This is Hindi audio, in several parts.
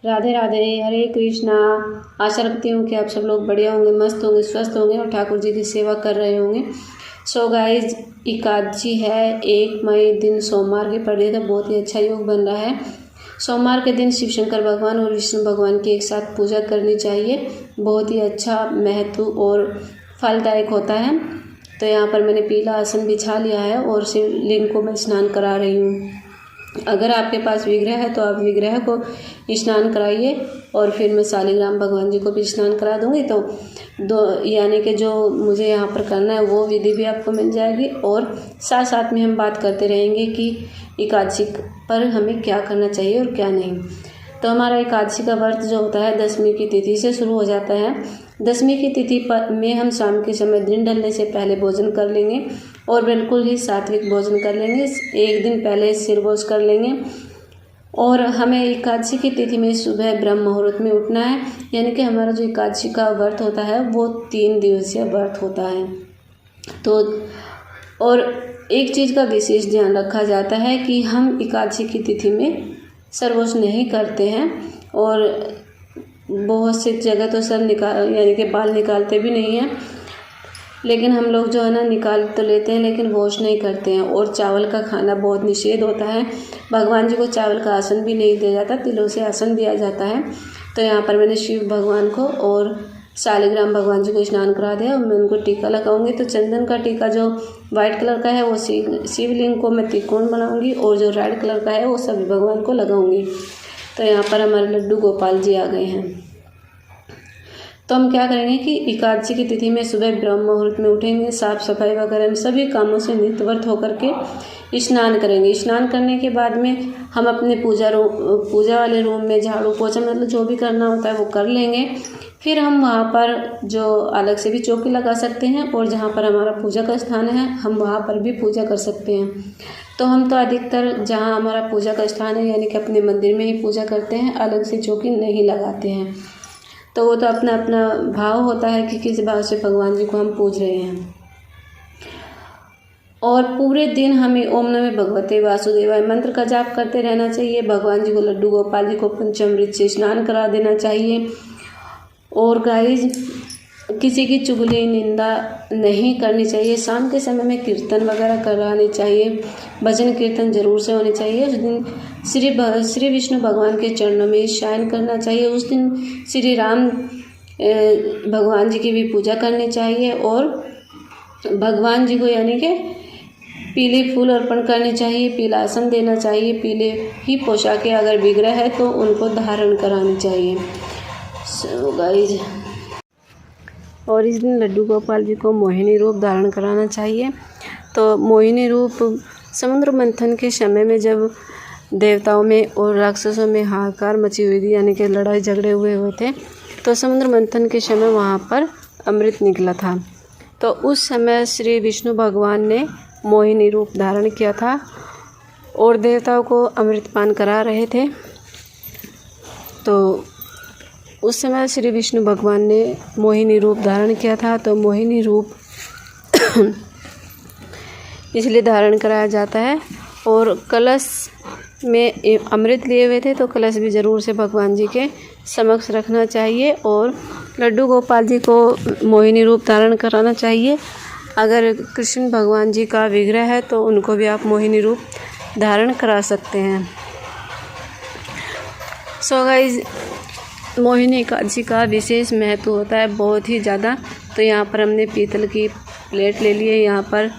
राधे राधे, हरे कृष्णा। आशा रखती हूँ कि आप सब लोग बढ़िया होंगे, मस्त होंगे, स्वस्थ होंगे और ठाकुर जी की सेवा कर रहे होंगे। सो गाइज, एकादशी है 1 मई दिन सोमवार के पड़े तो बहुत ही अच्छा योग बन रहा है। सोमवार के दिन शिव शंकर भगवान और विष्णु भगवान की एक साथ पूजा करनी चाहिए। बहुत ही अच्छा महत्व और फलदायक होता है। तो यहाँ पर मैंने पीला आसन बिछा लिया है और शिवलिंग को मैं स्नान करा रही हूँ। अगर आपके पास विग्रह है तो आप विग्रह को स्नान कराइए और फिर मैं शालिग्राम भगवान जी को भी स्नान करा दूँगी। तो यानी कि जो मुझे यहाँ पर करना है वो विधि भी आपको मिल जाएगी और साथ साथ में हम बात करते रहेंगे कि एकादशी पर हमें क्या करना चाहिए और क्या नहीं। तो हमारा एकादशी का व्रत जो होता है 10वीं की तिथि से शुरू हो जाता है। 10वीं की तिथि पर में हम शाम के समय दिन ढलने से पहले भोजन कर लेंगे और बिल्कुल ही सात्विक भोजन कर लेंगे। एक दिन पहले सिरबोस कर लेंगे और हमें एकादशी की तिथि में सुबह ब्रह्म मुहूर्त में उठना है। यानी कि हमारा जो एकादशी का व्रत होता है वो 3 दिवसीय व्रत होता है। तो और एक चीज़ का विशेष ध्यान रखा जाता है कि हम एकादशी की तिथि में सरवोस नहीं करते हैं और बहुत सी जगह तो सर यानी कि बाल निकालते भी नहीं हैं, लेकिन हम लोग जो है ना निकाल तो लेते हैं लेकिन वॉश नहीं करते हैं। और चावल का खाना बहुत निषेध होता है। भगवान जी को चावल का आसन भी नहीं दिया जाता, तिलों से आसन दिया जाता है। तो यहाँ पर मैंने शिव भगवान को और शालिग्राम भगवान जी को स्नान करा दिया और मैं उनको टीका लगाऊंगी। तो चंदन का टीका जो वाइट कलर का है वो शिवलिंग को मैं त्रिकोण बनाऊंगी और जो रेड कलर का है वो सभी भगवान को लगाऊंगी। तो यहाँ पर हमारे लड्डू गोपाल जी आ गए हैं। तो हम क्या करेंगे कि एकादशी की तिथि में सुबह ब्रह्म मुहूर्त में उठेंगे, साफ सफाई वगैरह सभी कामों से निवृत्त होकर के स्नान करेंगे। स्नान करने के बाद में हम अपने पूजा वाले रूम में झाड़ू पोछा मतलब जो भी करना होता है वो कर लेंगे। फिर हम वहाँ पर जो अलग से भी चौकी लगा सकते हैं और जहाँ पर हमारा पूजा का स्थान है हम वहाँ पर भी पूजा कर सकते हैं। तो हम तो अधिकतर जहाँ हमारा पूजा का स्थान है यानी कि अपने मंदिर में ही पूजा करते हैं, अलग से चौकी नहीं लगाते हैं। तो वो तो अपना अपना भाव होता है कि किस भाव से भगवान जी को हम पूज रहे हैं। और पूरे दिन हमें ओम नमः भगवते वासुदेवाय मंत्र का जाप करते रहना चाहिए। भगवान जी को लड्डू गोपाल जी को पंचामृत से स्नान करा देना चाहिए। और गाइज, किसी की चुगली निंदा नहीं करनी चाहिए। शाम के समय में कीर्तन वगैरह कराने चाहिए, भजन कीर्तन जरूर से होने चाहिए। उस दिन श्री विष्णु भगवान के चरणों में शयन करना चाहिए। उस दिन श्री राम भगवान जी की भी पूजा करनी चाहिए और भगवान जी को यानी कि पीले फूल अर्पण करने चाहिए, पीला आसन देना चाहिए, पीले ही पोशाकें अगर विग्रह है तो उनको धारण करानी चाहिए। सो गाइज, और इस दिन लड्डू गोपाल जी को मोहिनी रूप धारण कराना चाहिए। तो मोहिनी रूप समुद्र मंथन के समय में जब देवताओं में और राक्षसों में हाहाकार मची हुई थी यानी कि लड़ाई झगड़े हुए थे, तो समुद्र मंथन के समय वहाँ पर अमृत निकला था। तो उस समय श्री विष्णु भगवान ने मोहिनी रूप धारण किया था और देवताओं को अमृतपान करा रहे थे। तो उस समय श्री विष्णु भगवान ने मोहिनी रूप धारण किया था। तो मोहिनी रूप इसलिए धारण कराया जाता है। और कलश में अमृत लिए हुए थे तो कलश भी ज़रूर से भगवान जी के समक्ष रखना चाहिए और लड्डू गोपाल जी को मोहिनी रूप धारण कराना चाहिए। अगर कृष्ण भगवान जी का विग्रह है तो उनको भी आप मोहिनी रूप धारण करा सकते हैं। सो गाइज, मोहिनी एकादशी का विशेष महत्व होता है बहुत ही ज़्यादा। तो यहाँ पर हमने पीतल की प्लेट ले ली है। यहाँ पर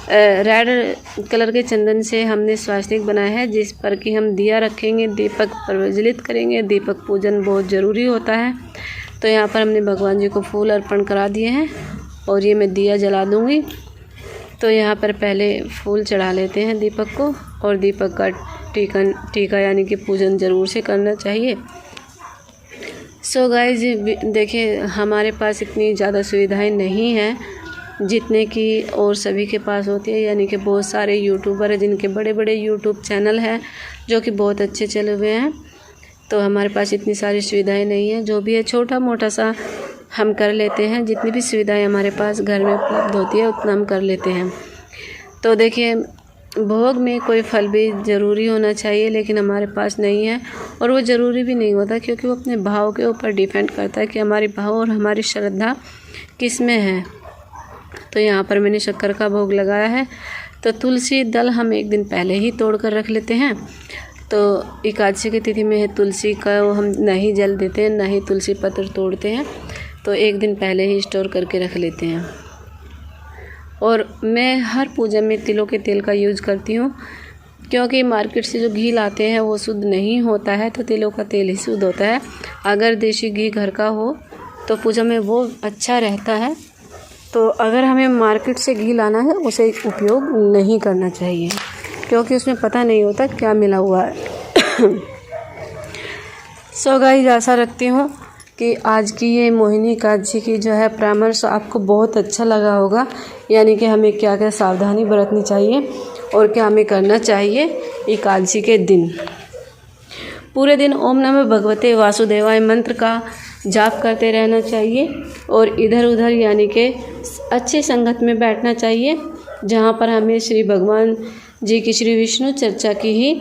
रेड कलर के चंदन से हमने स्वास्तिक बनाया है जिस पर कि हम दिया रखेंगे, दीपक प्रज्वलित करेंगे। दीपक पूजन बहुत ज़रूरी होता है। तो यहाँ पर हमने भगवान जी को फूल अर्पण करा दिए हैं और ये मैं दिया जला दूँगी। तो यहाँ पर पहले फूल चढ़ा लेते हैं दीपक को और दीपक का टीका यानी कि पूजन ज़रूर से करना चाहिए। सो गाइज, देखिए हमारे पास इतनी ज़्यादा सुविधाएं नहीं हैं जितने की और सभी के पास होती है। यानी कि बहुत सारे यूट्यूबर हैं जिनके बड़े बड़े यूट्यूब चैनल हैं जो कि बहुत अच्छे चले हुए हैं। तो हमारे पास इतनी सारी सुविधाएं नहीं हैं। जो भी है छोटा मोटा सा हम कर लेते हैं। जितनी भी सुविधाएं हमारे पास घर में उपलब्ध होती है उतना हम कर लेते हैं। तो देखिए भोग में कोई फल भी ज़रूरी होना चाहिए, लेकिन हमारे पास नहीं है और वो ज़रूरी भी नहीं होता, क्योंकि वो अपने भाव के ऊपर डिपेंड करता है कि हमारी भाव और हमारी श्रद्धा किस में है। तो यहाँ पर मैंने शक्कर का भोग लगाया है। तो तुलसी दल हम एक दिन पहले ही तोड़ कर रख लेते हैं। तो एकादशी की तिथि में तुलसी का हम नहीं जल देते हैं, ना ही तुलसी पत्र तोड़ते हैं, तो एक दिन पहले ही स्टोर करके रख लेते हैं। और मैं हर पूजा में तिलों के तेल का यूज़ करती हूँ, क्योंकि मार्केट से जो घी लाते हैं वो शुद्ध नहीं होता है, तो तिलों का तेल ही शुद्ध होता है। अगर देसी घी घर का हो तो पूजा में वो अच्छा रहता है। तो अगर हमें मार्केट से घी लाना है उसे उपयोग नहीं करना चाहिए, क्योंकि उसमें पता नहीं होता क्या मिला हुआ है। सो गाइस, आशा रखती हूँ कि आज की ये मोहिनी एकादशी की जो है परामर्श आपको बहुत अच्छा लगा होगा, यानी कि हमें क्या क्या सावधानी बरतनी चाहिए और क्या हमें करना चाहिए एकादशी के दिन। पूरे दिन ओम नमः भगवते वासुदेवाय मंत्र का जाप करते रहना चाहिए और इधर उधर यानी कि अच्छी संगत में बैठना चाहिए, जहाँ पर हमें श्री भगवान जी की श्री विष्णु चर्चा की ही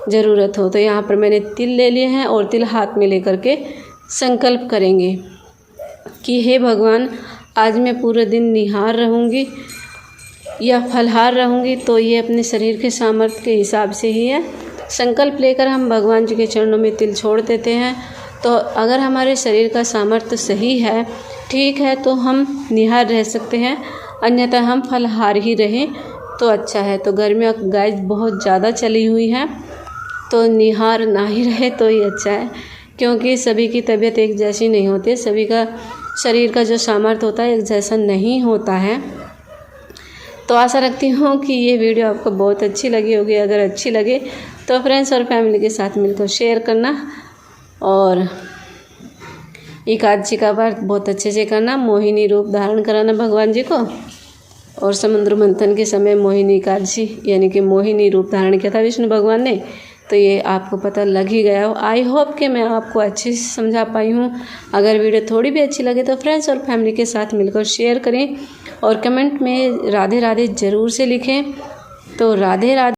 ज़रूरत हो। तो यहाँ पर मैंने तिल ले लिए हैं और तिल हाथ में लेकर के संकल्प करेंगे कि हे भगवान, आज मैं पूरे दिन निहार रहूँगी या फलहार रहूँगी, तो ये अपने शरीर के सामर्थ्य के हिसाब से ही है। संकल्प लेकर हम भगवान जी के चरणों में तिल छोड़ देते हैं। तो अगर हमारे शरीर का सामर्थ्य सही है, ठीक है, तो हम निहार रह सकते हैं, अन्यथा हम फलहार ही रहें तो अच्छा है। तो गर्मी गाइस बहुत ज़्यादा चली हुई है, तो निहार ना ही रहे तो ही अच्छा है, क्योंकि सभी की तबीयत एक जैसी नहीं होती, सभी का शरीर का जो सामर्थ्य होता है एक जैसा नहीं होता है। तो आशा रखती हूँ कि ये वीडियो आपको बहुत अच्छी लगी होगी। अगर अच्छी लगे तो फ्रेंड्स और फैमिली के साथ मिलकर शेयर करना और एकादशी का व्रत बहुत अच्छे से करना, मोहिनी रूप धारण कराना भगवान जी को। और समुद्र मंथन के समय मोहिनी एकादशी यानी कि मोहिनी रूप धारण किया था विष्णु भगवान ने, तो ये आपको पता लग ही गया हो। आई होप कि मैं आपको अच्छे से समझा पाई हूँ। अगर वीडियो थोड़ी भी अच्छी लगे तो फ्रेंड्स और फैमिली के साथ मिलकर शेयर करें और कमेंट में राधे राधे ज़रूर से लिखें। तो राधे राधे।